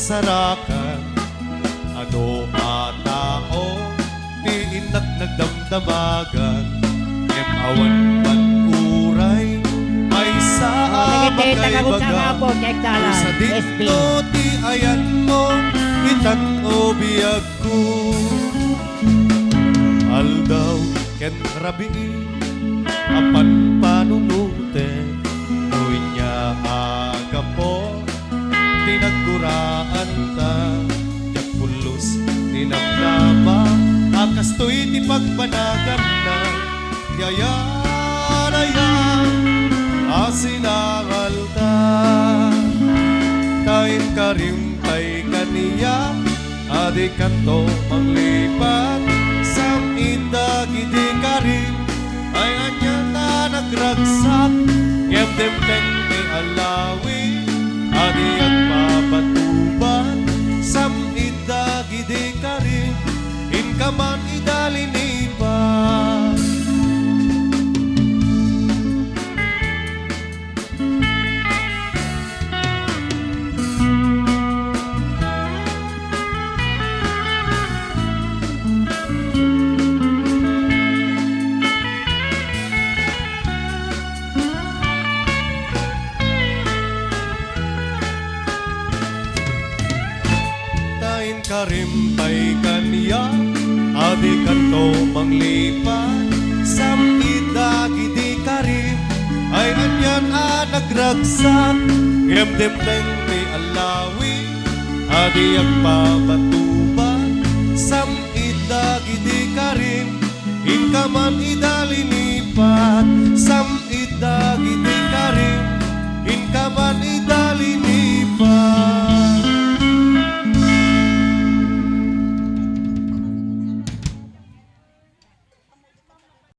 sarakan. Ano tao, di inak nagdamdamagan. Awan man uray, ay sa magkaibaga. Sa dito di ayan mo, itan o biyag ko. Aldaw ken rabi, apan panunute, tuwi niya aga po, tinagkuraan ta. Pulos ni namnama, akastoy ti pagbanagan na. Yayarayan, asinangal ta. Tain karimpay kaniya, adi kanto manglipat. Sam indag idi karim, ay anya na nagragsak. Yemdemteng ni alawi, adi agpapatuban. Sam indag idi karim, inkaman idalinipan. Karimpay kaniya, adi kanto manglipat. Sam idagidi karim, ay anyan nagragsak. Yemdemdeng ni alawi, adi agpabatu.